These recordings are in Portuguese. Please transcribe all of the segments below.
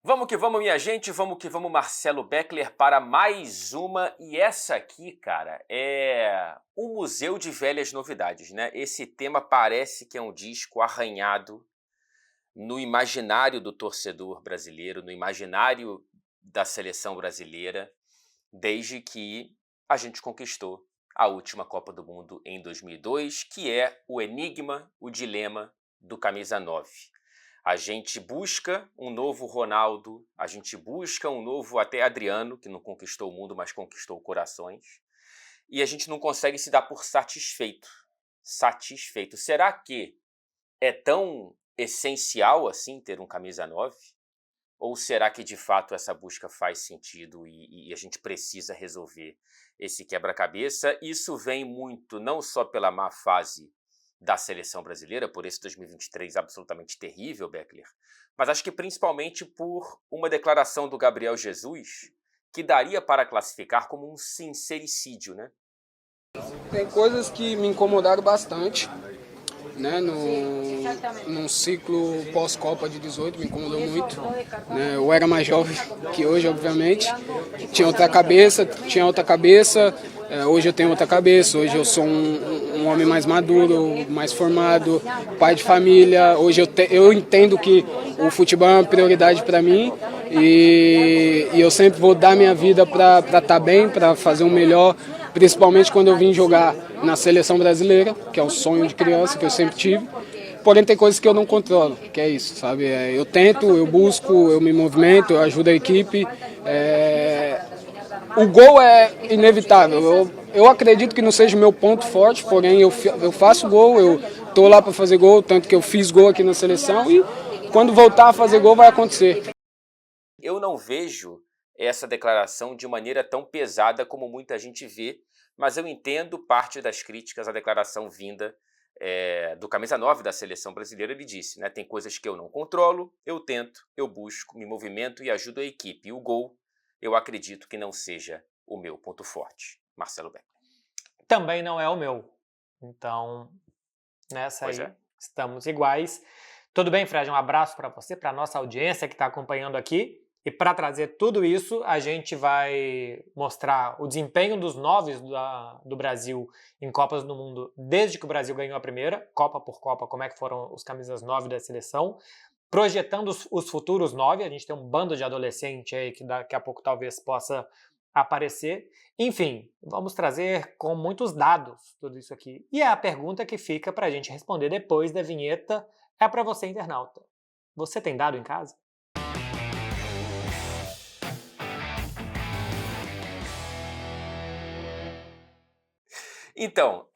Vamos que vamos, minha gente, vamos que vamos, Marcelo Beckler, para mais uma. E essa aqui, cara, é um museu de velhas novidades, né? Esse tema parece que é um disco arranhado no imaginário do torcedor brasileiro, no imaginário da seleção brasileira, desde que a gente conquistou a última Copa do Mundo em 2002, que é o enigma, o dilema do camisa 9. A gente busca um novo Ronaldo, a gente busca um novo até Adriano, que não conquistou o mundo, mas conquistou corações, e a gente não consegue se dar por satisfeito. Satisfeito. Será que é tão essencial assim ter um camisa 9? Ou será que de fato essa busca faz sentido e a gente precisa resolver esse quebra-cabeça? Isso vem muito não só pela má fase da seleção brasileira, por esse 2023 absolutamente terrível, Beckler, mas acho que principalmente por uma declaração do Gabriel Jesus que daria para classificar como um sincericídio, né? Tem coisas que me incomodaram bastante, né? Num ciclo pós-Copa de 18 me incomodou muito. Né? Eu era mais jovem que hoje, obviamente. Tinha outra cabeça, hoje eu tenho outra cabeça, hoje eu sou um homem mais maduro, mais formado, pai de família. Hoje eu entendo que o futebol é uma prioridade para mim e eu sempre vou dar minha vida para estar bem, para fazer o melhor, principalmente quando eu vim jogar na seleção brasileira, que é o sonho de criança que eu sempre tive. Porém, tem coisas que eu não controlo, que é isso, sabe? Eu tento, eu busco, eu me movimento, eu ajudo a equipe. O gol é inevitável. Eu acredito que não seja o meu ponto forte, porém eu faço gol, eu tô lá para fazer gol, tanto que eu fiz gol aqui na seleção e quando voltar a fazer gol vai acontecer. Eu não vejo essa declaração de maneira tão pesada como muita gente vê, mas eu entendo parte das críticas à declaração vinda do camisa 9 da seleção brasileira. Ele disse, né, tem coisas que eu não controlo, eu tento, eu busco, me movimento e ajudo a equipe. E o gol, eu acredito que não seja o meu ponto forte. Marcelo Beck. Também não é o meu. Então, nessa Pois aí, é. estamos iguais. Tudo bem, Fred? Um abraço para você, para nossa audiência que está acompanhando aqui. E para trazer tudo isso, a gente vai mostrar o desempenho dos noves do Brasil em Copas do Mundo desde que o Brasil ganhou a primeira, Copa por Copa, como é que foram os camisas 9 da seleção, projetando os futuros 9. A gente tem um bando de adolescente aí que daqui a pouco talvez possa aparecer. Enfim, vamos trazer com muitos dados tudo isso aqui. E a pergunta que fica para a gente responder depois da vinheta é para você, internauta. Você tem dado em casa? Então,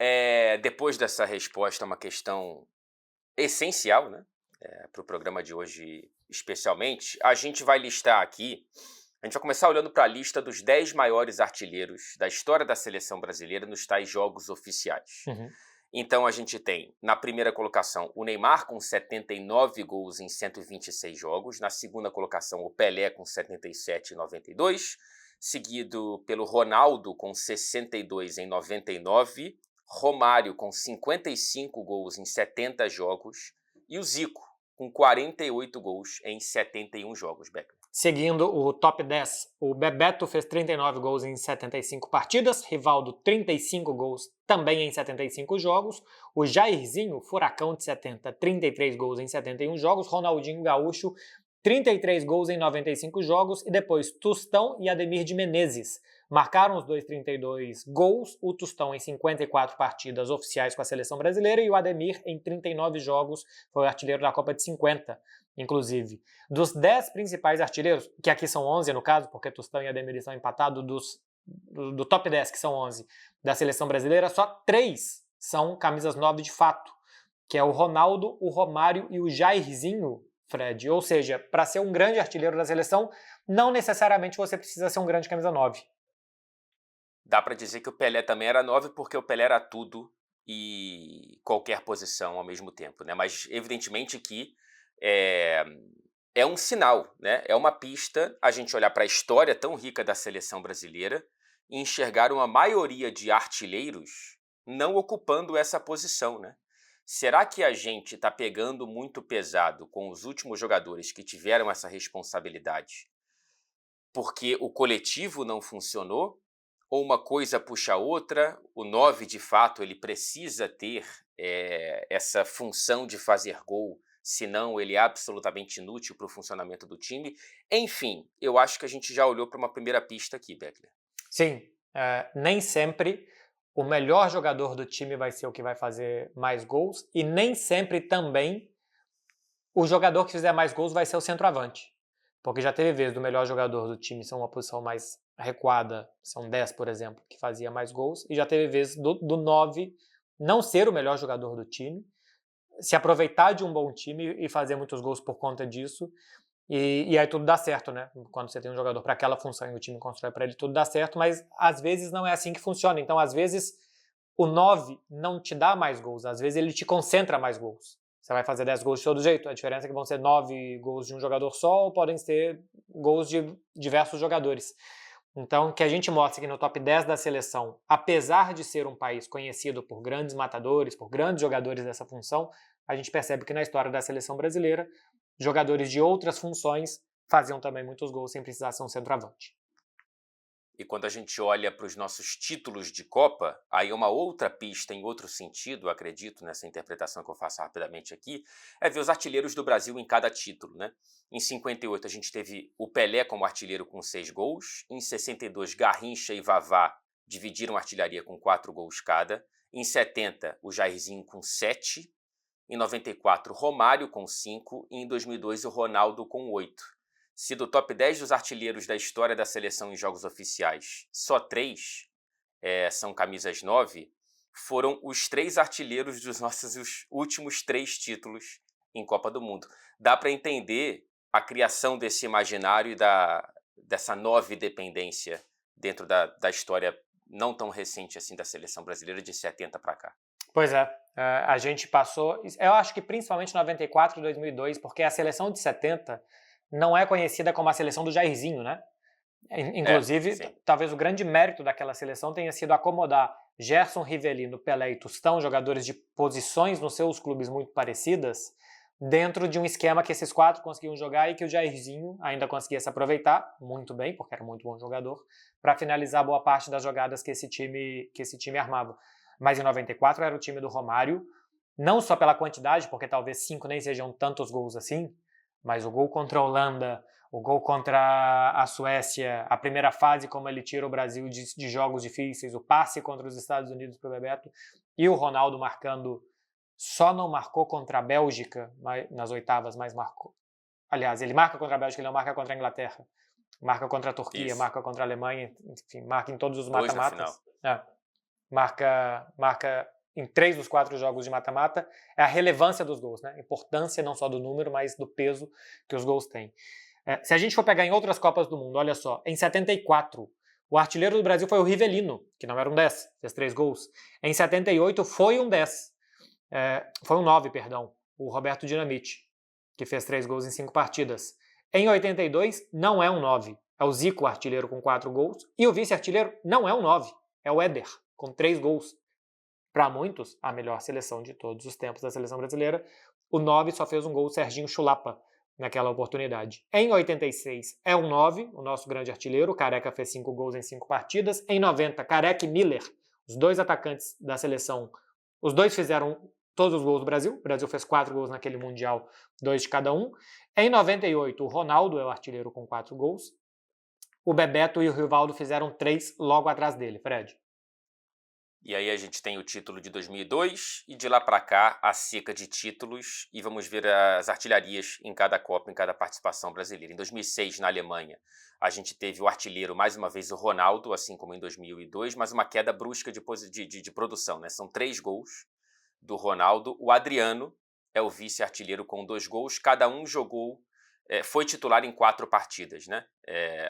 depois dessa resposta a uma questão essencial, né, para o programa de hoje especialmente, a gente vai listar aqui, a gente vai começar olhando para a lista dos 10 maiores artilheiros da história da seleção brasileira nos tais jogos oficiais. Então a gente tem, na primeira colocação, o Neymar com 79 gols em 126 jogos. Na segunda colocação, o Pelé com 77 em 92. Seguido pelo Ronaldo com 62 em 99. Romário com 55 gols em 70 jogos. E o Zico com 48 gols em 71 jogos, Becker. Seguindo o top 10, o Bebeto fez 39 gols em 75 partidas, Rivaldo 35 gols também em 75 jogos, o Jairzinho, furacão de 70, 33 gols em 71 jogos, Ronaldinho Gaúcho, 33 gols em 95 jogos, e depois Tostão e Ademir de Menezes. Marcaram os dois 32 gols, o Tostão em 54 partidas oficiais com a seleção brasileira e o Ademir em 39 jogos, foi o artilheiro da Copa de 50, inclusive. Dos 10 principais artilheiros, que aqui são 11 no caso, porque Tostão e Ademir estão empatados, do top 10, que são 11, da seleção brasileira, só 3 são camisas 9 de fato, que é o Ronaldo, o Romário e o Jairzinho, Fred. Ou seja, para ser um grande artilheiro da seleção, não necessariamente você precisa ser um grande camisa 9. Dá para dizer que o Pelé também era 9, porque o Pelé era tudo e qualquer posição ao mesmo tempo, né? Mas evidentemente que é um sinal, né? É uma pista a gente olhar para a história tão rica da seleção brasileira e enxergar uma maioria de artilheiros não ocupando essa posição, né? Será que a gente está pegando muito pesado com os últimos jogadores que tiveram essa responsabilidade porque o coletivo não funcionou? Ou uma coisa puxa a outra? O 9, de fato, ele precisa ter essa função de fazer gol, senão ele é absolutamente inútil para o funcionamento do time. Enfim, eu acho que a gente já olhou para uma primeira pista aqui, Beckler. Sim, nem sempre o melhor jogador do time vai ser o que vai fazer mais gols e nem sempre também o jogador que fizer mais gols vai ser o centroavante. Porque já teve vezes do melhor jogador do time ser uma posição mais recuada, são 10, por exemplo, que fazia mais gols, e já teve vezes do 9 não ser o melhor jogador do time, se aproveitar de um bom time e fazer muitos gols por conta disso, e aí tudo dá certo, né? Quando você tem um jogador para aquela função e o time constrói para ele, tudo dá certo, mas às vezes não é assim que funciona. Então, às vezes, o 9 não te dá mais gols, às vezes ele te concentra mais gols. Você vai fazer 10 gols de todo jeito, a diferença é que vão ser 9 gols de um jogador só ou podem ser gols de diversos jogadores. Então, que a gente mostre que no top 10 da seleção, apesar de ser um país conhecido por grandes matadores, por grandes jogadores dessa função, a gente percebe que na história da seleção brasileira, jogadores de outras funções faziam também muitos gols sem precisar ser um centroavante. E quando a gente olha para os nossos títulos de Copa, aí uma outra pista em outro sentido, acredito, nessa interpretação que eu faço rapidamente aqui, é ver os artilheiros do Brasil em cada título, né? Em 58 a gente teve o Pelé como artilheiro com 6 gols, em 62 Garrincha e Vavá dividiram a artilharia com 4 gols cada, em 70 o Jairzinho com 7, em 94 Romário com 5 e em 2002 o Ronaldo com 8. Se do top 10 dos artilheiros da história da seleção em jogos oficiais, só 3 são camisas 9, foram os 3 artilheiros dos nossos últimos 3 títulos em Copa do Mundo. Dá para entender a criação desse imaginário e dessa 9 dependência dentro da história não tão recente assim da seleção brasileira de 70 para cá. Pois é, a gente passou, eu acho que principalmente 94 e 2002, porque a seleção de 70 não é conhecida como a seleção do Jairzinho, né? Inclusive, talvez o grande mérito daquela seleção tenha sido acomodar Gerson, Rivelino, Pelé e Tostão, jogadores de posições nos seus clubes muito parecidas, dentro de um esquema que esses 4 conseguiam jogar e que o Jairzinho ainda conseguia se aproveitar muito bem, porque era muito bom jogador, para finalizar boa parte das jogadas que esse time armava. Mas em 94 era o time do Romário, não só pela quantidade, porque talvez 5 nem sejam tantos gols assim, mas o gol contra a Holanda, o gol contra a Suécia, a primeira fase como ele tira o Brasil de jogos difíceis, o passe contra os Estados Unidos para o Bebeto, e o Ronaldo marcando, só não marcou contra a Bélgica nas oitavas, mas marcou. Aliás, ele marca contra a Bélgica, ele não marca contra a Inglaterra. Marca contra a Turquia, Isso. Marca contra a Alemanha, enfim, marca em todos os mata-matas. Marca em 3 dos 4 jogos de mata-mata. É a relevância dos gols, né? A importância não só do número, mas do peso que os gols têm. Se a gente for pegar em outras Copas do Mundo, olha só, em 74, o artilheiro do Brasil foi o Rivelino, que não era um 10, fez 3 gols. Em 78 foi um 10, foi um 9, perdão, o Roberto Dinamite, que fez 3 gols em 5 partidas. Em 82 não é um 9, é o Zico, artilheiro com 4 gols, e o vice-artilheiro não é um 9, é o Éder, com 3 gols. Para muitos, a melhor seleção de todos os tempos da seleção brasileira, o 9 só fez um gol, o Serginho Chulapa, naquela oportunidade. Em 86 é um 9, o nosso grande artilheiro, o Careca fez 5 gols em 5 partidas. Em 90, Careca e Miller, os 2 atacantes da seleção, os 2 fizeram todos os gols do Brasil. O Brasil fez 4 gols naquele Mundial, 2 de cada um. Em 98, o Ronaldo é o artilheiro com 4 gols. O Bebeto e o Rivaldo fizeram 3 logo atrás dele, Fred. E aí a gente tem o título de 2002 e de lá para cá a seca de títulos e vamos ver as artilharias em cada Copa, em cada participação brasileira. Em 2006, na Alemanha, a gente teve o artilheiro, mais uma vez o Ronaldo, assim como em 2002, mas uma queda brusca de produção, né? São 3 gols do Ronaldo. O Adriano é o vice-artilheiro com 2 gols, cada um jogou, foi titular em 4 partidas, né?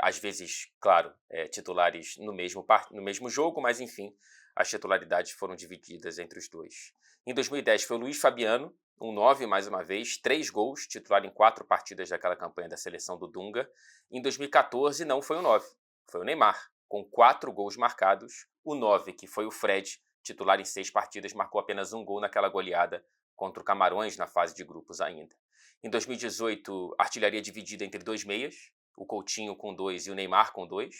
Às vezes, claro, titulares no mesmo jogo, mas enfim, as titularidades foram divididas entre os 2. Em 2010 foi o Luiz Fabiano, um 9 mais uma vez, 3 gols, titular em 4 partidas daquela campanha da seleção do Dunga. Em 2014 não foi o 9, foi o Neymar, com 4 gols marcados. O 9, que foi o Fred, titular em 6 partidas, marcou apenas um gol naquela goleada contra o Camarões na fase de grupos ainda. Em 2018, artilharia dividida entre 2 meias, o Coutinho com 2 e o Neymar com 2.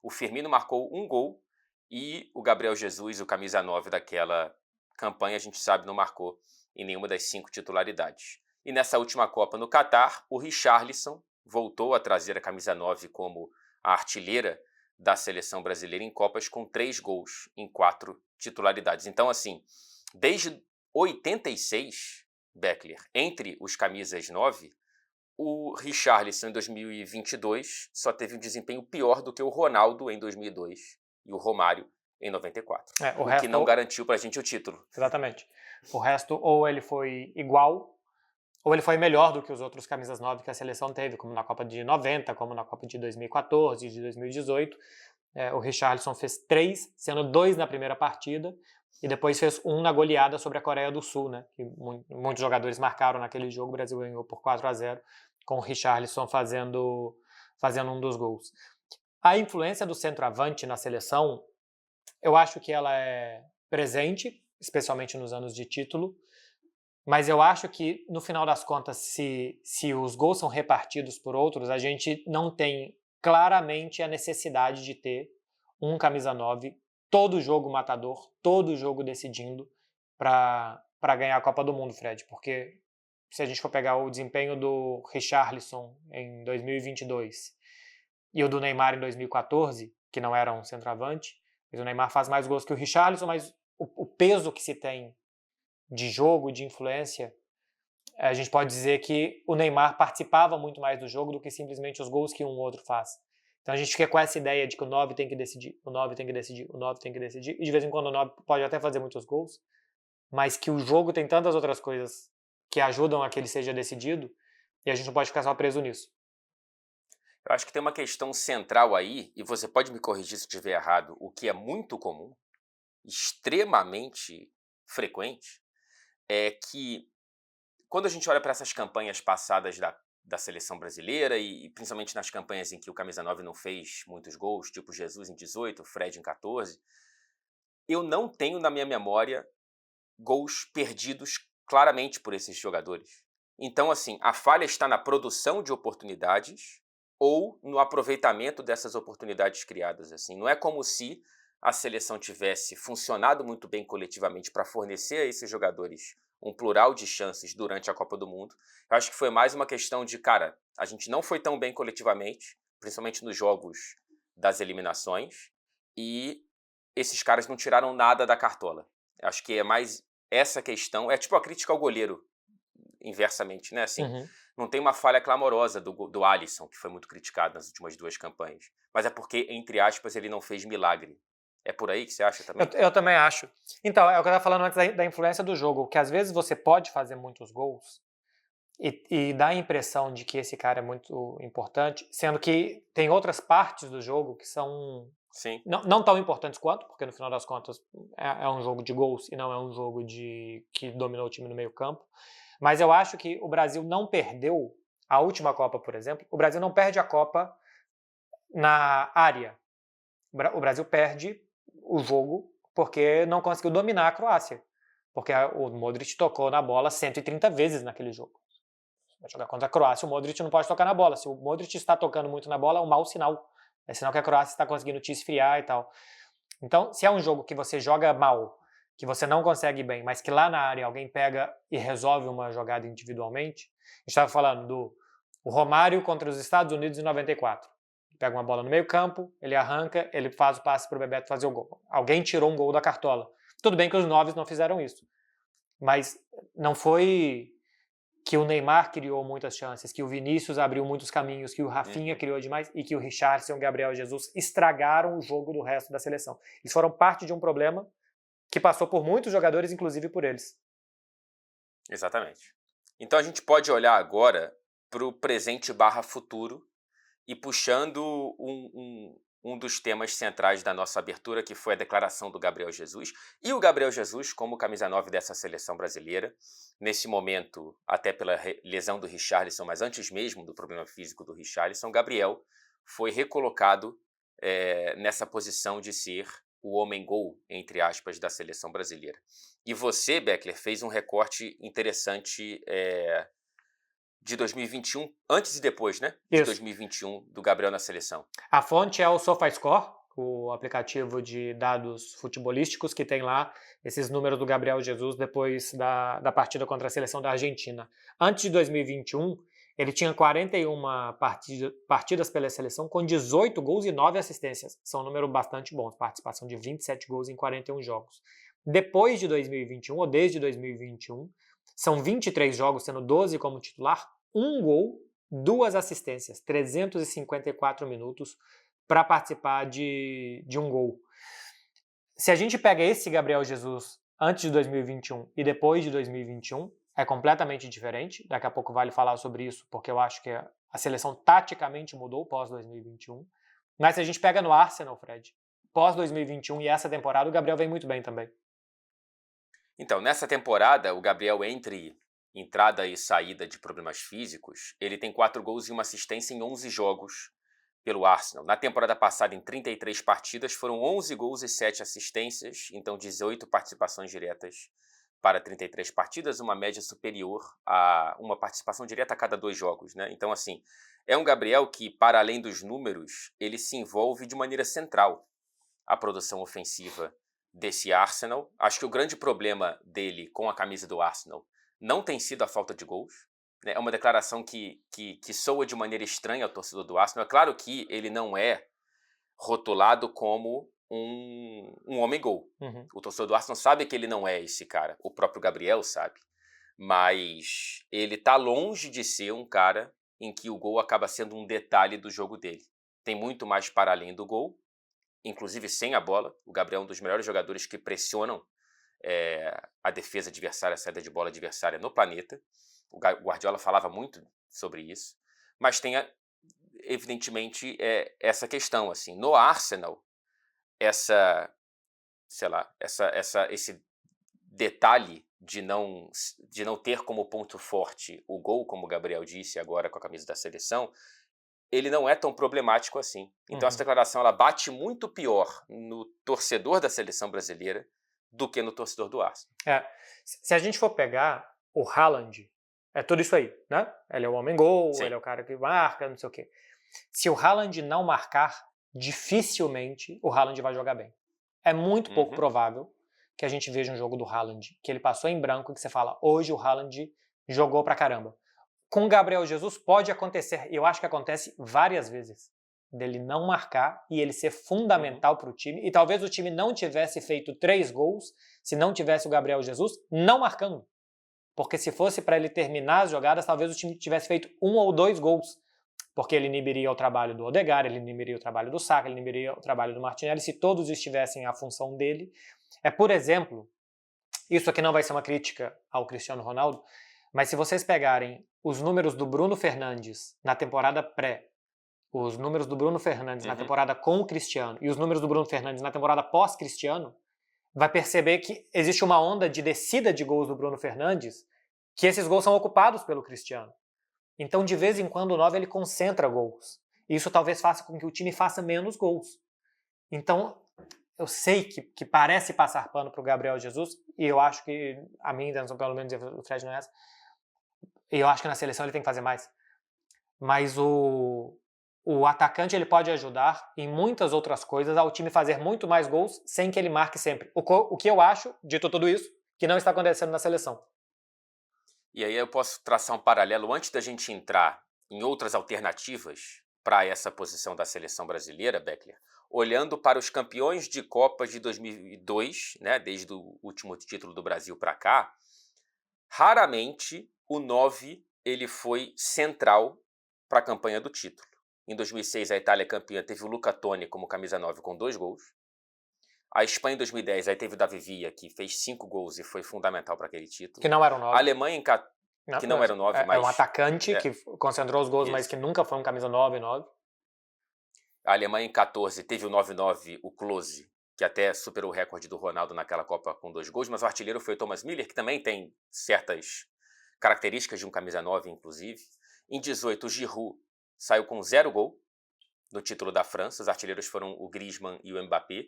O Firmino marcou 1 gol e o Gabriel Jesus, o camisa 9 daquela campanha, a gente sabe, não marcou em nenhuma das 5 titularidades. E nessa última Copa no Catar, o Richarlison voltou a trazer a camisa 9 como a artilheira da seleção brasileira em Copas com 3 gols em 4 titularidades. Então, assim, desde 86, Beckler, entre os camisas 9, o Richarlison em 2022 só teve um desempenho pior do que o Ronaldo em 2002 e o Romário em 94. O que não garantiu pra gente o título. Exatamente. O resto, ou ele foi igual, ou ele foi melhor do que os outros camisas 9 que a seleção teve, como na Copa de 90, como na Copa de 2014, de 2018. O Richarlison fez 3, sendo 2 na primeira partida, e depois fez 1 na goleada sobre a Coreia do Sul, né? Que muitos jogadores marcaram naquele jogo, o Brasil ganhou por 4-0, com o Richarlison fazendo um dos gols. A influência do centroavante na seleção, eu acho que ela é presente, especialmente nos anos de título, mas eu acho que, no final das contas, se os gols são repartidos por outros, a gente não tem claramente a necessidade de ter um camisa 9, todo jogo matador, todo jogo decidindo para ganhar a Copa do Mundo, Fred, porque se a gente for pegar o desempenho do Richarlison em 2022 e o do Neymar em 2014, que não era um centroavante, mas o Neymar faz mais gols que o Richarlison, mas o peso que se tem de jogo, de influência, a gente pode dizer que o Neymar participava muito mais do jogo do que simplesmente os gols que um outro faz. Então a gente fica com essa ideia de que o 9 tem que decidir, o 9 tem que decidir, o 9 tem que decidir, e de vez em quando o 9 pode até fazer muitos gols, mas que o jogo tem tantas outras coisas que ajudam a que ele seja decidido, e a gente não pode ficar só preso nisso. Eu acho que tem uma questão central aí, e você pode me corrigir se eu estiver errado, o que é muito comum, extremamente frequente, é que quando a gente olha para essas campanhas passadas da seleção brasileira e principalmente nas campanhas em que o camisa 9 não fez muitos gols, tipo Jesus em 18, Fred em 14, eu não tenho na minha memória gols perdidos claramente por esses jogadores. Então, assim, a falha está na produção de oportunidades ou no aproveitamento dessas oportunidades criadas. Assim, não é como se a seleção tivesse funcionado muito bem coletivamente para fornecer a esses jogadores um plural de chances durante a Copa do Mundo. Eu acho que foi mais uma questão de, cara, a gente não foi tão bem coletivamente, principalmente nos jogos das eliminações, e esses caras não tiraram nada da cartola. Eu acho que é mais essa questão, é tipo a crítica ao goleiro, inversamente, né? Assim, não tem uma falha clamorosa do Alisson, que foi muito criticado nas últimas 2 campanhas, mas é porque, entre aspas, ele não fez milagre. É por aí que você acha também? Eu também acho. Então, é o que eu estava falando antes da influência do jogo, que às vezes você pode fazer muitos gols e dá a impressão de que esse cara é muito importante, sendo que tem outras partes do jogo que são não tão importantes quanto, porque no final das contas é um jogo de gols e não é um jogo que dominou o time no meio campo. Mas eu acho que o Brasil não perdeu a última Copa, por exemplo. O Brasil não perde a Copa na área. O Brasil perde o jogo porque não conseguiu dominar a Croácia. Porque o Modric tocou na bola 130 vezes naquele jogo. Vai jogar contra a Croácia, o Modric não pode tocar na bola. Se o Modric está tocando muito na bola, é um mau sinal. É sinal que a Croácia está conseguindo te esfriar e tal. Então, se é um jogo que você joga mal, que você não consegue bem, mas que lá na área alguém pega e resolve uma jogada individualmente, a gente estava falando do Romário contra os Estados Unidos em 94. Pega uma bola no meio campo, ele arranca, ele faz o passe para o Bebeto fazer o gol. Alguém tirou um gol da cartola. Tudo bem que os 9 não fizeram isso, mas não foi que o Neymar criou muitas chances, que o Vinícius abriu muitos caminhos, que o Rafinha criou demais e que o Richarlison e o Gabriel Jesus estragaram o jogo do resto da seleção. Eles foram parte de um problema que passou por muitos jogadores, inclusive por eles. Exatamente. Então a gente pode olhar agora para o presente / futuro e puxando um dos temas centrais da nossa abertura, que foi a declaração do Gabriel Jesus. E o Gabriel Jesus, como camisa 9 dessa seleção brasileira, nesse momento, até pela lesão do Richarlison, mas antes mesmo do problema físico do Richarlison, Gabriel foi recolocado nessa posição de ser o homem-gol, entre aspas, da seleção brasileira. E você, Beckler, fez um recorte interessante de 2021, antes e depois, né? De Isso. 2021, do Gabriel na seleção. A fonte é o SofaScore, o aplicativo de dados futebolísticos que tem lá esses números do Gabriel Jesus depois da partida contra a seleção da Argentina. Antes de 2021, ele tinha 41 partidas pela seleção com 18 gols e 9 assistências. São um número bastante bom, participação de 27 gols em 41 jogos. Depois de 2021, ou desde 2021, são 23 jogos, sendo 12 como titular, 1 gol, 2 assistências, 354 minutos para participar de um gol. Se a gente pega esse Gabriel Jesus antes de 2021 e depois de 2021, é completamente diferente. Daqui a pouco vale falar sobre isso, porque eu acho que a seleção taticamente mudou pós-2021. Mas se a gente pega no Arsenal, Fred, pós-2021 e essa temporada, o Gabriel vem muito bem também. Então, nessa temporada, o Gabriel, entre entrada e saída de problemas físicos, ele tem 4 gols e 1 assistência em 11 jogos pelo Arsenal. Na temporada passada, em 33 partidas, foram 11 gols e 7 assistências, então 18 participações diretas para 33 partidas, uma média superior a uma participação direta a cada 2 jogos, né? Então, assim, é um Gabriel que, para além dos números, ele se envolve de maneira central à produção ofensiva desse Arsenal. Acho que o grande problema dele com a camisa do Arsenal não tem sido a falta de gols. Né? É uma declaração que soa de maneira estranha ao torcedor do Arsenal. É claro que ele não é rotulado como um homem-gol. Uhum. O torcedor do Arsenal sabe que ele não é esse cara. O próprio Gabriel sabe. Mas ele está longe de ser um cara em que o gol acaba sendo um detalhe do jogo dele. Tem muito mais para além do gol, inclusive sem a bola. O Gabriel é um dos melhores jogadores que pressionam a defesa adversária, a saída de bola adversária no planeta. O Guardiola falava muito sobre isso. Mas tem, evidentemente, essa questão. Assim, no Arsenal, esse detalhe de não ter como ponto forte o gol, como o Gabriel disse agora com a camisa da seleção, ele não é tão problemático assim. Então essa declaração ela bate muito pior no torcedor da seleção brasileira do que no torcedor do Arsenal. Se a gente for pegar o Haaland, é tudo isso aí, né? Ele é o homem-gol, ele é o cara que marca, não sei o quê. Se o Haaland não marcar, dificilmente o Haaland vai jogar bem. É muito pouco provável que a gente veja um jogo do Haaland, que ele passou em branco, que você fala, hoje o Haaland jogou pra caramba. Com o Gabriel Jesus pode acontecer, e eu acho que acontece várias vezes, dele não marcar e ele ser fundamental para o time, e talvez o time não tivesse feito 3 gols se não tivesse o Gabriel Jesus não marcando. Porque se fosse para ele terminar as jogadas, talvez o time tivesse feito 1 ou 2 gols. Porque ele inibiria o trabalho do Odegaard, ele inibiria o trabalho do Saka, ele inibiria o trabalho do Martinelli, se todos estivessem à função dele. Por exemplo, isso aqui não vai ser uma crítica ao Cristiano Ronaldo, mas se vocês pegarem os números do Bruno Fernandes na temporada pré, os números do Bruno Fernandes na temporada com o Cristiano e os números do Bruno Fernandes na temporada pós-Cristiano, vai perceber que existe uma onda de descida de gols do Bruno Fernandes, que esses gols são ocupados pelo Cristiano. Então, de vez em quando, o 9 ele concentra gols. Isso talvez faça com que o time faça menos gols. Então, eu sei que parece passar pano para o Gabriel Jesus, e eu acho que a minha intenção, pelo menos, o Fred não é essa, e eu acho que na seleção ele tem que fazer mais. Mas o atacante ele pode ajudar em muitas outras coisas ao time fazer muito mais gols sem que ele marque sempre. O que eu acho, dito tudo isso, que não está acontecendo na seleção. E aí eu posso traçar um paralelo antes da gente entrar em outras alternativas para essa posição da seleção brasileira, Beckler, olhando para os campeões de Copas de 2002, né, desde o último título do Brasil para cá, raramente o 9 ele foi central para a campanha do título. Em 2006, a Itália campeã teve o Luca Toni como camisa 9 com 2 gols. A Espanha, em 2010, aí teve o David Villa, que fez 5 gols e foi fundamental para aquele título. Que não era o 9. A Alemanha, que não era o 9, mas... É um atacante que concentrou os gols, mas que nunca foi um camisa 9. A Alemanha, em 14, teve o 9-9, o Klose, que até superou o recorde do Ronaldo naquela Copa com 2 gols, mas o artilheiro foi o Thomas Müller, que também tem certas características de um camisa 9, inclusive. Em 18, o Giroud saiu com 0 gol no título da França. Os artilheiros foram o Griezmann e o Mbappé.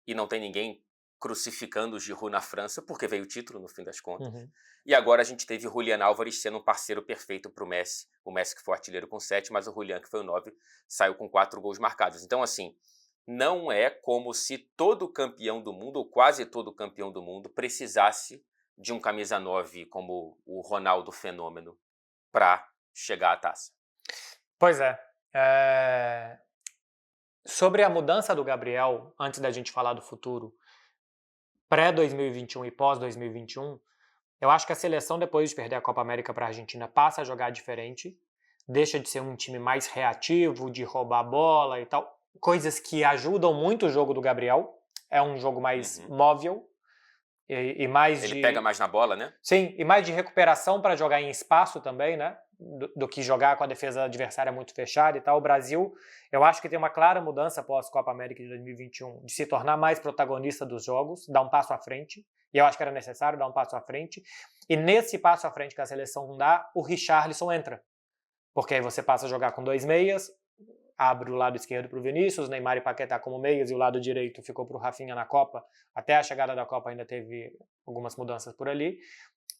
e não tem ninguém crucificando o Giroud na França, porque veio o título no fim das contas. Uhum. E agora a gente teve o Julián Álvares sendo um parceiro perfeito para o Messi que foi artilheiro com 7, mas o Julián, que foi o 9, saiu com 4 gols marcados. Então, assim, não é como se todo campeão do mundo, ou quase todo campeão do mundo, precisasse de um camisa 9 como o Ronaldo Fenômeno para chegar à taça. Pois é. Sobre a mudança do Gabriel, antes da gente falar do futuro, pré-2021 e pós-2021, eu acho que a seleção, depois de perder a Copa América para a Argentina, passa a jogar diferente, deixa de ser um time mais reativo, de roubar a bola e tal, coisas que ajudam muito o jogo do Gabriel. É um jogo mais móvel e mais Ele pega mais na bola, né? Sim, e mais de recuperação para jogar em espaço também, né? Do que jogar com a defesa adversária muito fechada e tal. O Brasil, eu acho que tem uma clara mudança pós-Copa América de 2021 de se tornar mais protagonista dos jogos, dar um passo à frente. E eu acho que era necessário dar um passo à frente. E nesse passo à frente que a seleção dá, o Richarlison entra. Porque aí você passa a jogar com 2 meias, abre o lado esquerdo para o Vinícius, Neymar e Paquetá como meias, e o lado direito ficou para o Rafinha na Copa. Até a chegada da Copa ainda teve algumas mudanças por ali.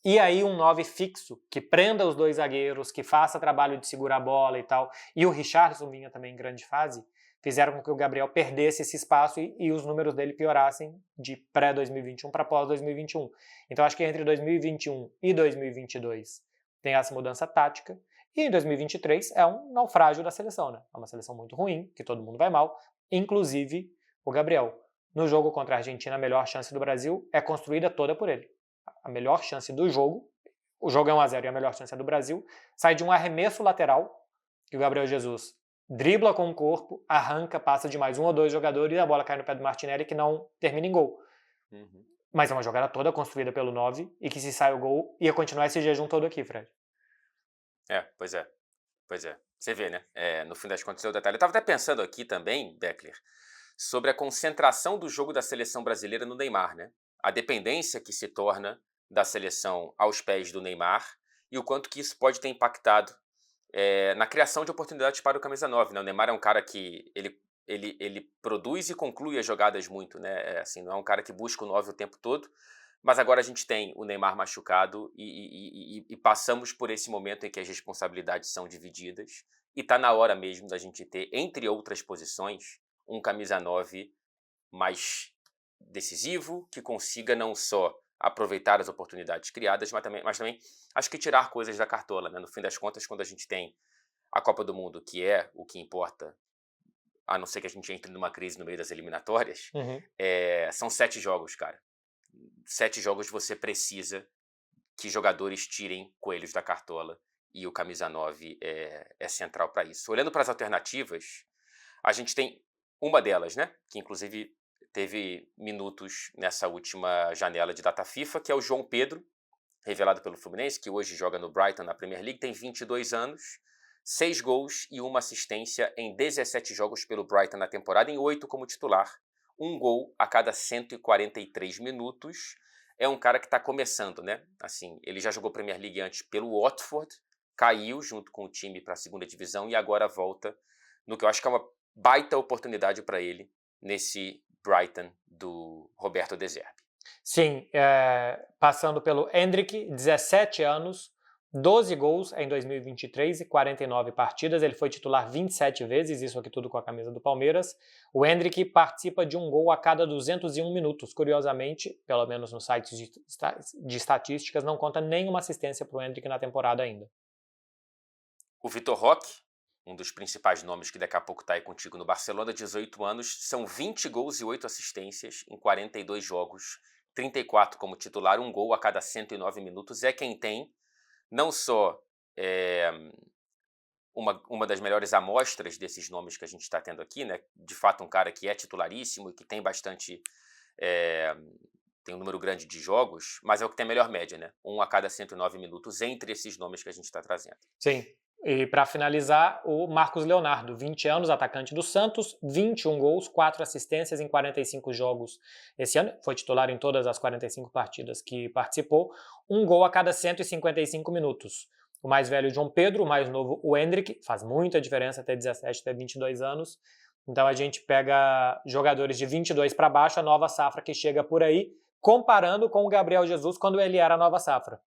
E aí um 9 fixo, que prenda os 2 zagueiros, que faça trabalho de segurar a bola e tal, e o Richarlison vinha também em grande fase, fizeram com que o Gabriel perdesse esse espaço e os números dele piorassem de pré-2021 para pós-2021. Então acho que entre 2021 e 2022 tem essa mudança tática, e em 2023 é um naufrágio da seleção, né? É uma seleção muito ruim, que todo mundo vai mal, inclusive o Gabriel. No jogo contra a Argentina, a melhor chance do Brasil é construída toda por ele. A melhor chance do jogo, o jogo é 1-0 e a melhor chance é do Brasil, sai de um arremesso lateral, que o Gabriel Jesus dribla com o corpo, arranca, passa de mais 1 ou 2 jogadores e a bola cai no pé do Martinelli, que não termina em gol. Mas é uma jogada toda construída pelo 9 e que se sai o gol ia continuar esse jejum todo aqui, Fred. Pois é. Você vê, né? No fim das contas é o detalhe. Eu estava até pensando aqui também, Beckler, sobre a concentração do jogo da seleção brasileira no Neymar, né? A dependência que se torna da seleção aos pés do Neymar e o quanto que isso pode ter impactado na criação de oportunidades para o camisa 9, né? O Neymar é um cara que ele produz e conclui as jogadas muito, né? Assim, não é um cara que busca o 9 o tempo todo, mas agora a gente tem o Neymar machucado e passamos por esse momento em que as responsabilidades são divididas e está na hora mesmo da gente ter, entre outras posições, um camisa 9 mais decisivo, que consiga não só aproveitar as oportunidades criadas, mas também acho que tirar coisas da cartola, né? No fim das contas, quando a gente tem a Copa do Mundo, que é o que importa, a não ser que a gente entre numa crise no meio das eliminatórias, são 7 jogos, cara. 7 jogos você precisa que jogadores tirem coelhos da cartola e o camisa 9 é central para isso. Olhando para as alternativas, a gente tem uma delas, né? Que inclusive teve minutos nessa última janela de data FIFA, que é o João Pedro, revelado pelo Fluminense, que hoje joga no Brighton na Premier League, tem 22 anos, 6 gols e 1 assistência em 17 jogos pelo Brighton na temporada, em 8 como titular, 1 gol a cada 143 minutos. É um cara que está começando, né? Assim, ele já jogou Premier League antes pelo Watford, caiu junto com o time para a 2ª divisão e agora volta no que eu acho que é uma baita oportunidade para ele nesse Brighton do Roberto De Zerbi. Sim, passando pelo Endrick, 17 anos, 12 gols em 2023 e 49 partidas. Ele foi titular 27 vezes, isso aqui tudo com a camisa do Palmeiras. O Endrick participa de 1 gol a cada 201 minutos. Curiosamente, pelo menos nos sites de estatísticas, não conta nenhuma assistência para o Endrick na temporada ainda. O Vitor Roque, um dos principais nomes que daqui a pouco está aí contigo no Barcelona, 18 anos, são 20 gols e 8 assistências em 42 jogos, 34 como titular, 1 gol a cada 109 minutos. É quem tem não só uma das melhores amostras desses nomes que a gente está tendo aqui, né? De fato, um cara que é titularíssimo e que tem bastante... tem um número grande de jogos, mas é o que tem a melhor média, né? 1 a cada 109 minutos entre esses nomes que a gente está trazendo. Sim. E para finalizar, o Marcos Leonardo, 20 anos, atacante do Santos, 21 gols, 4 assistências em 45 jogos esse ano, foi titular em todas as 45 partidas que participou, 1 gol a cada 155 minutos. O mais velho, João Pedro, o mais novo, o Endrick, faz muita diferença ter 17, ter 22 anos, Então a gente pega jogadores de 22 para baixo, a nova safra que chega por aí, comparando com o Gabriel Jesus quando ele era a nova safra.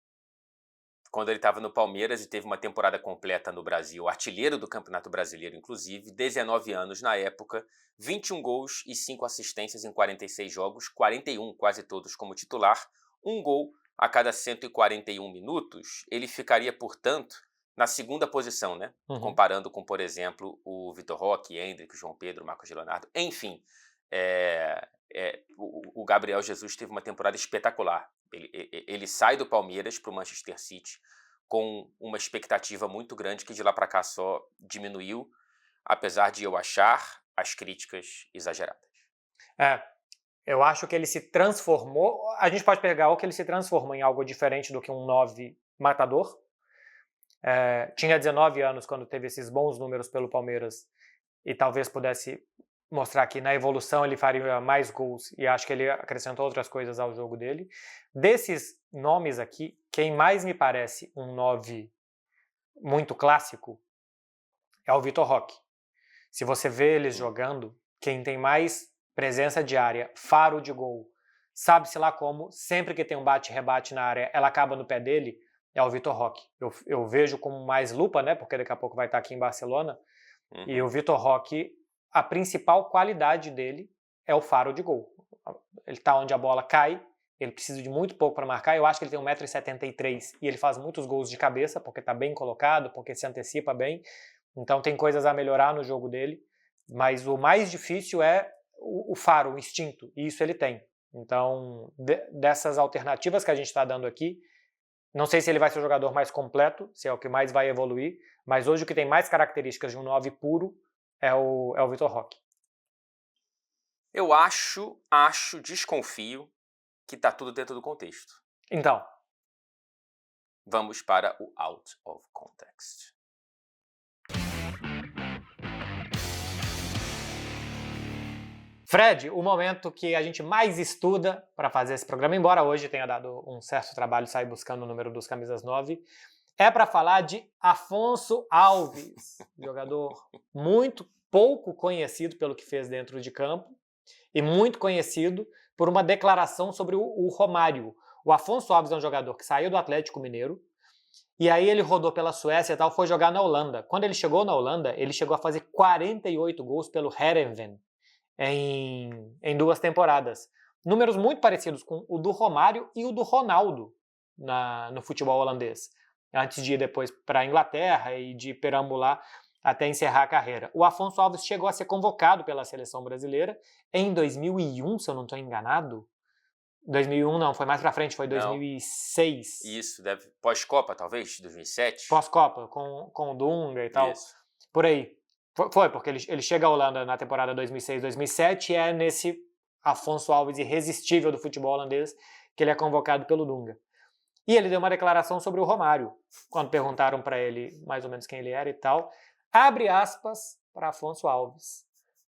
Quando ele estava no Palmeiras e teve uma temporada completa no Brasil, artilheiro do Campeonato Brasileiro, inclusive, 19 anos na época, 21 gols e 5 assistências em 46 jogos, 41 quase todos como titular, um gol a cada 141 minutos. Ele ficaria, portanto, na segunda posição, né? Comparando com, por exemplo, o Vitor Roque, Endrick, João Pedro, Marcos Leonardo. Enfim, o Gabriel Jesus teve uma temporada espetacular. Ele sai do Palmeiras para o Manchester City com uma expectativa muito grande que de lá para cá só diminuiu, apesar de eu achar as críticas exageradas. Eu acho que ele se transformou. A gente pode pegar o que ele se transformou em algo diferente do que um 9 matador. Tinha 19 anos quando teve esses bons números pelo Palmeiras e talvez pudesse mostrar que na evolução ele faria mais gols e acho que ele acrescentou outras coisas ao jogo dele. Desses nomes aqui, quem mais me parece um 9 muito clássico é o Vitor Roque. Se você vê eles jogando, quem tem mais presença de área, faro de gol, sabe-se lá como, sempre que tem um bate-rebate na área, ela acaba no pé dele, é o Vitor Roque. Eu vejo com mais lupa, né, porque daqui a pouco vai estar aqui em Barcelona, e o Vitor Roque, a principal qualidade dele é o faro de gol. Ele está onde a bola cai, ele precisa de muito pouco para marcar, eu acho que ele tem 1,73 m e ele faz muitos gols de cabeça, porque está bem colocado, porque se antecipa bem, então tem coisas a melhorar no jogo dele, mas o mais difícil é o faro, o instinto, e isso ele tem. Então, dessas alternativas que a gente está dando aqui, não sei se ele vai ser o jogador mais completo, se é o que mais vai evoluir, mas hoje o que tem mais características de um 9 puro é o Vitor Roque. Eu desconfio que está tudo dentro do contexto. Então. Vamos para o out of context. Fred, o momento que a gente mais estuda para fazer esse programa, embora hoje tenha dado um certo trabalho sair buscando o número dos camisas 9, é para falar de Afonso Alves, jogador muito pouco conhecido pelo que fez dentro de campo e muito conhecido por uma declaração sobre o Romário. O Afonso Alves é um jogador que saiu do Atlético Mineiro e aí ele rodou pela Suécia e tal, foi jogar na Holanda. Quando ele chegou na Holanda, ele chegou a fazer 48 gols pelo Heerenveen em 2 temporadas. Números muito parecidos com o do Romário e o do Ronaldo no futebol holandês, antes de ir depois para a Inglaterra e de perambular até encerrar a carreira. O Afonso Alves chegou a ser convocado pela seleção brasileira em 2001, se eu não estou enganado. 2001 não, foi mais pra frente, foi 2006. Não. Isso, pós-Copa talvez, 2007? Pós-Copa, com o Dunga e tal. Isso. Por aí. Foi, porque ele chega à Holanda na temporada 2006-2007 e é nesse Afonso Alves irresistível do futebol holandês que ele é convocado pelo Dunga. E ele deu uma declaração sobre o Romário, quando perguntaram para ele mais ou menos quem ele era e tal. Abre aspas para Afonso Alves.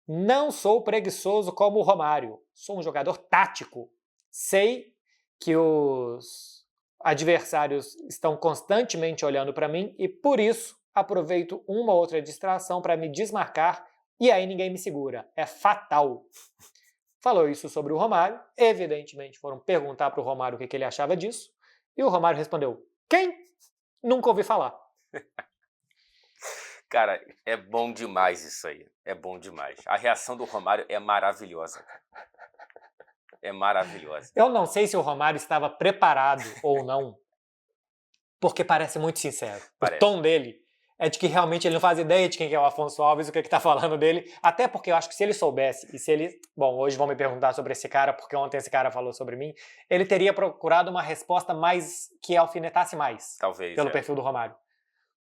Não sou preguiçoso como o Romário, sou um jogador tático. Sei que os adversários estão constantemente olhando para mim e por isso aproveito uma ou outra distração para me desmarcar e aí ninguém me segura. É fatal. Falou isso sobre o Romário, evidentemente foram perguntar para o Romário o que ele achava disso e o Romário respondeu, quem? Nunca ouvi falar. Cara, é bom demais isso aí. É bom demais. A reação do Romário é maravilhosa. É maravilhosa. Eu não sei se o Romário estava preparado ou não, porque parece muito sincero. Parece. O tom dele é de que realmente ele não faz ideia de quem é o Afonso Alves, o que está falando dele, até porque eu acho que se ele soubesse, e se ele... Bom, hoje vão me perguntar sobre esse cara, porque ontem esse cara falou sobre mim, ele teria procurado uma resposta mais que alfinetasse mais. Talvez, pelo perfil do Romário.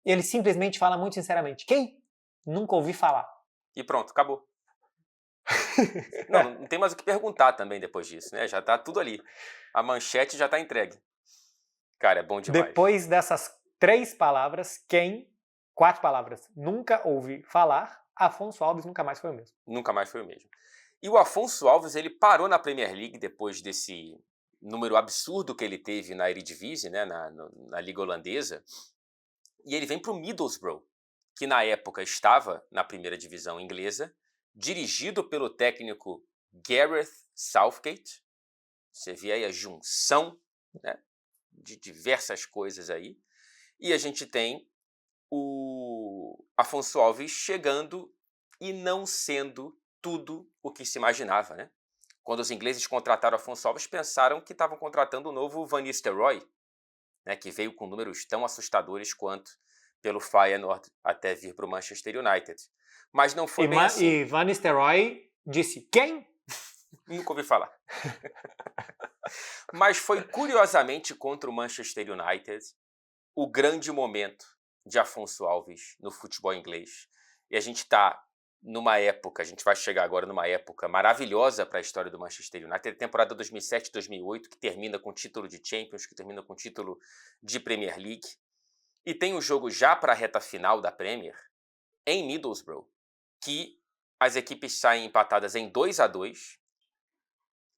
Ele simplesmente fala muito sinceramente, quem? Nunca ouvi falar. E pronto, acabou. Não tem mais o que perguntar também depois disso, né? Já tá tudo ali. A manchete já tá entregue. Cara, é bom demais. Depois dessas 3 palavras, 4 palavras, nunca ouvi falar, Afonso Alves nunca mais foi o mesmo. Nunca mais foi o mesmo. E o Afonso Alves, ele parou na Premier League depois desse número absurdo que ele teve na Eredivisie, né? Na Liga Holandesa. E ele vem para o Middlesbrough, que na época estava na primeira divisão inglesa, dirigido pelo técnico Gareth Southgate. Você vê aí a junção, né, de diversas coisas aí. E a gente tem o Afonso Alves chegando e não sendo tudo o que se imaginava, né? Quando os ingleses contrataram o Afonso Alves, pensaram que estavam contratando o novo Van Nistelrooy, né, que veio com números tão assustadores quanto pelo Feyenoord até vir para o Manchester United. Mas não foi bem assim. E Van Nistelrooy disse, quem? Nunca ouvi falar. Mas foi curiosamente contra o Manchester United o grande momento de Afonso Alves no futebol inglês. E a gente está numa época, a gente vai chegar agora numa época maravilhosa para a história do Manchester United, a temporada 2007-2008, que termina com título de Champions, que termina com título de Premier League. E tem um jogo já para a reta final da Premier, em Middlesbrough, que as equipes saem empatadas em 2-2.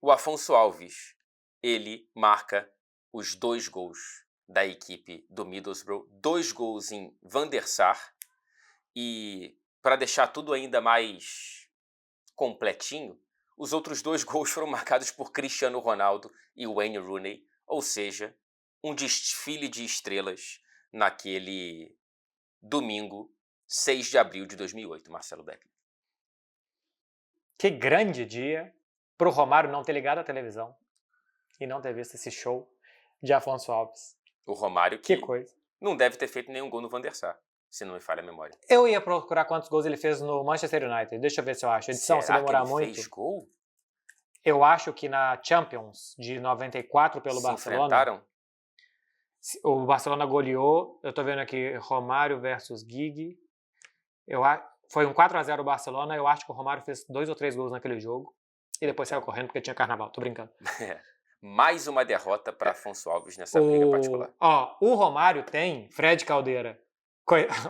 O Afonso Alves, ele marca os 2 gols da equipe do Middlesbrough, 2 gols em Van der Sar, e para deixar tudo ainda mais completinho, os outros 2 gols foram marcados por Cristiano Ronaldo e Wayne Rooney, ou seja, um desfile de estrelas naquele domingo, 6 de abril de 2008, Marcelo Beckler. Que grande dia pro Romário não ter ligado a televisão e não ter visto esse show de Afonso Alves. O Romário que coisa. Não deve ter feito nenhum gol no Van der Sar, se não me falha a memória. Eu ia procurar quantos gols ele fez no Manchester United. Deixa eu ver se eu acho. Edição, se demorar que ele muito. Fez gol? Eu acho que na Champions de 94 pelo Barcelona. Enfrentaram? O Barcelona goleou. Eu tô vendo aqui Romário versus Giggs. Foi um 4-0 o Barcelona. Eu acho que o Romário fez 2 ou 3 gols naquele jogo. E depois saiu correndo porque tinha carnaval. Tô brincando. Mais uma derrota para Afonso Alves nessa briga particular. O Romário tem Fred Caldeira.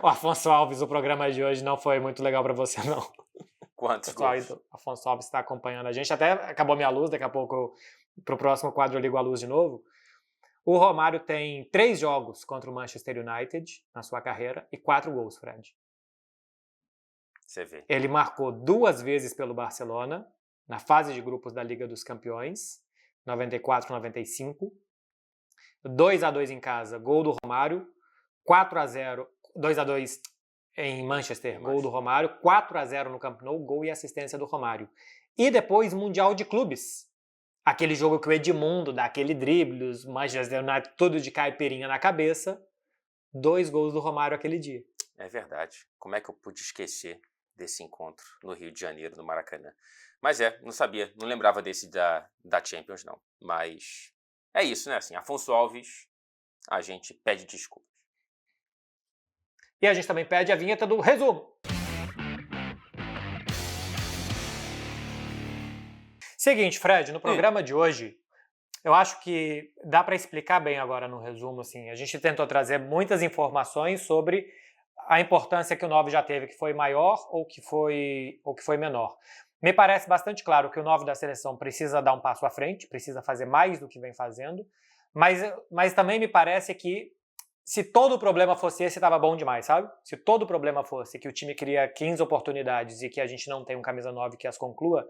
O Afonso Alves, o programa de hoje não foi muito legal para você, não. Quantos gols? O Afonso Alves está acompanhando a gente. Até acabou minha luz, daqui a pouco, pro próximo quadro eu ligo a luz de novo. O Romário tem 3 jogos contra o Manchester United na sua carreira e 4 gols, Fred. Você vê. Ele marcou 2 vezes pelo Barcelona, na fase de grupos da Liga dos Campeões, 94-95. 2-2 em casa, gol do Romário. 4-0, 2-2 em Manchester, gol do Romário. 4-0 no Camp Nou, gol e assistência do Romário. E depois, Mundial de Clubes. Aquele jogo que o Edmundo dá aquele drible, os Manchester United tudo de caipirinha na cabeça. 2 gols do Romário aquele dia. É verdade. Como é que eu pude esquecer desse encontro no Rio de Janeiro, no Maracanã? Mas não sabia, não lembrava desse da Champions, não. Mas é isso, né? Assim, Afonso Alves, a gente pede desculpas. E a gente também pede a vinheta do resumo. Seguinte, Fred, no programa de hoje, eu acho que dá para explicar bem agora no resumo. Assim, a gente tentou trazer muitas informações sobre a importância que o 9 já teve, que foi maior ou que foi menor. Me parece bastante claro que o 9 da seleção precisa dar um passo à frente, precisa fazer mais do que vem fazendo, mas também me parece que se todo o problema fosse esse, estava bom demais, sabe? Se todo o problema fosse que o time cria 15 oportunidades e que a gente não tem um camisa 9 que as conclua,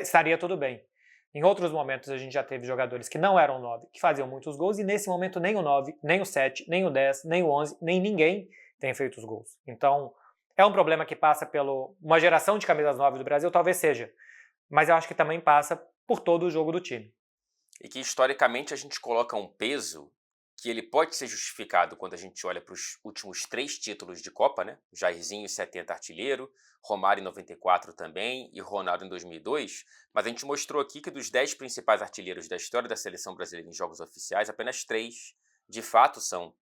estaria tudo bem. Em outros momentos a gente já teve jogadores que não eram 9, que faziam muitos gols, e nesse momento nem o 9, nem o 7, nem o 10, nem o 11, nem ninguém tem feito os gols. Então, é um problema que passa por uma geração de camisas 9 do Brasil, talvez seja. Mas eu acho que também passa por todo o jogo do time. E que, historicamente, a gente coloca um peso que ele pode ser justificado quando a gente olha para os últimos 3 títulos de Copa, né? Jairzinho em 70 artilheiro, Romário em 94 também e Ronaldo em 2002. Mas a gente mostrou aqui que dos 10 principais artilheiros da história da seleção brasileira em jogos oficiais, apenas 3, de fato, são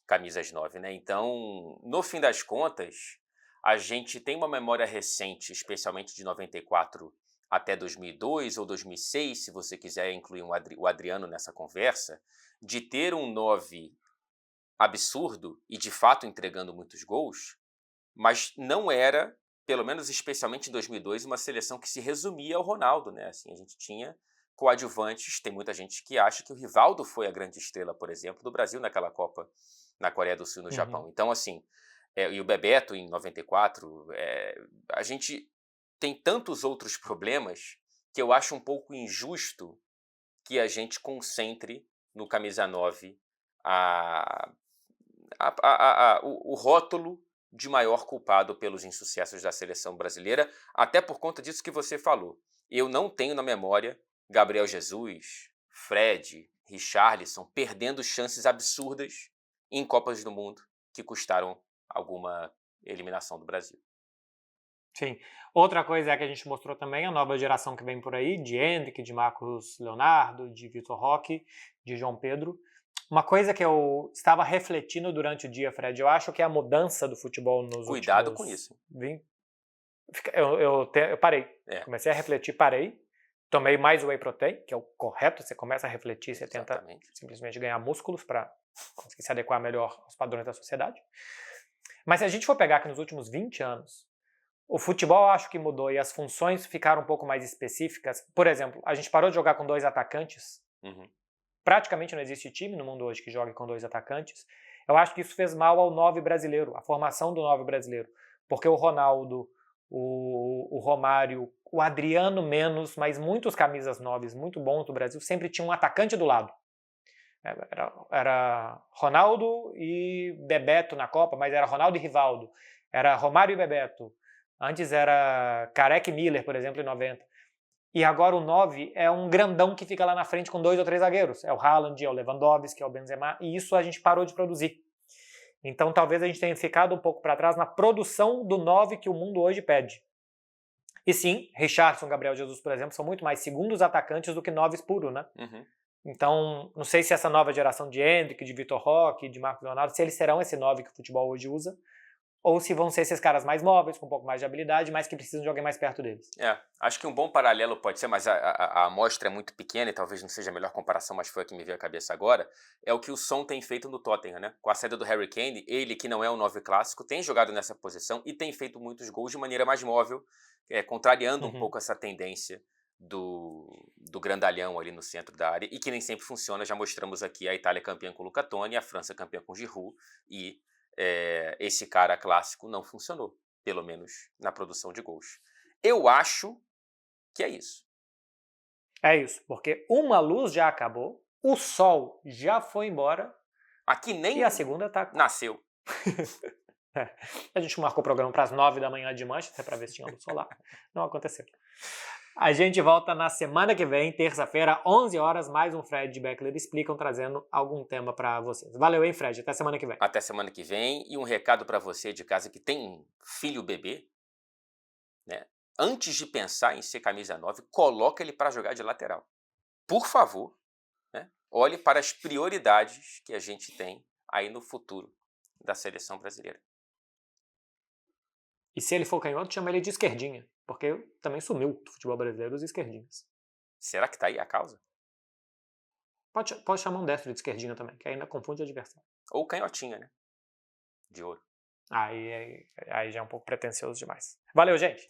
camisas 9, né? Então, no fim das contas, a gente tem uma memória recente, especialmente de 94 até 2002 ou 2006, se você quiser incluir o Adriano nessa conversa, de ter um 9 absurdo e de fato entregando muitos gols, mas não era, pelo menos especialmente em 2002, uma seleção que se resumia ao Ronaldo, né? Assim, a gente tinha coadjuvantes, tem muita gente que acha que o Rivaldo foi a grande estrela, por exemplo, do Brasil naquela Copa na Coreia do Sul e no Japão. Então, assim, e o Bebeto em 94, a gente tem tantos outros problemas que eu acho um pouco injusto que a gente concentre no camisa 9 o rótulo de maior culpado pelos insucessos da seleção brasileira, até por conta disso que você falou. Eu não tenho na memória Gabriel Jesus, Fred, Richarlison perdendo chances absurdas em Copas do Mundo que custaram alguma eliminação do Brasil. Sim. Outra coisa é que a gente mostrou também a nova geração que vem por aí, de Hendrick, de Marcos Leonardo, de Vitor Roque, de João Pedro. Uma coisa que eu estava refletindo durante o dia, Fred, eu acho que a mudança do futebol nos Cuidado últimos... com isso. Eu parei. É. Comecei a refletir, parei. Tomei mais whey protein, que é o correto. Você começa a refletir, você Exatamente. tenta simplesmente ganhar músculos para conseguir se adequar melhor aos padrões da sociedade. Mas se a gente for pegar que nos últimos 20 anos, o futebol eu acho que mudou e as funções ficaram um pouco mais específicas. Por exemplo, a gente parou de jogar com 2 atacantes. Praticamente não existe time no mundo hoje que jogue com 2 atacantes. Eu acho que isso fez mal ao 9 brasileiro, à formação do 9 brasileiro. Porque o Ronaldo, o Romário, o Adriano menos, mas muitos camisas 9 muito bons do Brasil sempre tinham um atacante do lado. Era Ronaldo e Bebeto na Copa, mas era Ronaldo e Rivaldo. Era Romário e Bebeto. Antes era Careca e Miller, por exemplo, em 90. E agora o 9 é um grandão que fica lá na frente com 2 ou 3 zagueiros. É o Haaland, é o Lewandowski, é o Benzema. E isso a gente parou de produzir. Então talvez a gente tenha ficado um pouco para trás na produção do 9 que o mundo hoje pede. E sim, Richarlison e Gabriel Jesus, por exemplo, são muito mais segundos atacantes do que 9 puro, né? Então, não sei se essa nova geração de Hendrick, de Vitor Roque, de Marcos Leonardo, se eles serão esse 9 que o futebol hoje usa, ou se vão ser esses caras mais móveis, com um pouco mais de habilidade, mas que precisam de alguém mais perto deles. Acho que um bom paralelo pode ser, mas a amostra é muito pequena e talvez não seja a melhor comparação, mas foi a que me veio à cabeça agora, é o que o Son tem feito no Tottenham, né? Com a saída do Harry Kane, ele que não é um 9 clássico, tem jogado nessa posição e tem feito muitos gols de maneira mais móvel, contrariando um pouco essa tendência do grandalhão ali no centro da área, e que nem sempre funciona. Já mostramos aqui a Itália campeã com Luca Toni, a França campeã com Giroud, e esse cara clássico não funcionou, pelo menos na produção de gols. Eu acho que é isso. É isso, porque uma luz já acabou, o sol já foi embora, aqui nem e a segunda tá... nasceu. A gente marcou o programa para as 9 da manhã de Manchester para ver se tinha luz solar. Não aconteceu. A gente volta na semana que vem, terça-feira, 11 horas, mais um Fred de Beckler Explicam, trazendo algum tema para vocês. Valeu, hein, Fred? Até semana que vem. Até semana que vem. E um recado para você de casa que tem filho bebê, né? Antes de pensar em ser camisa 9, coloca ele para jogar de lateral. Por favor, né? Olhe para as prioridades que a gente tem aí no futuro da seleção brasileira. E se ele for canhoto, chama ele de esquerdinha, porque também sumiu do futebol brasileiro os esquerdinhas. Será que tá aí a causa? Pode chamar um destro de esquerdinha também, que ainda confunde o adversário. Ou canhotinha, né? De ouro. Aí já é um pouco pretencioso demais. Valeu, gente!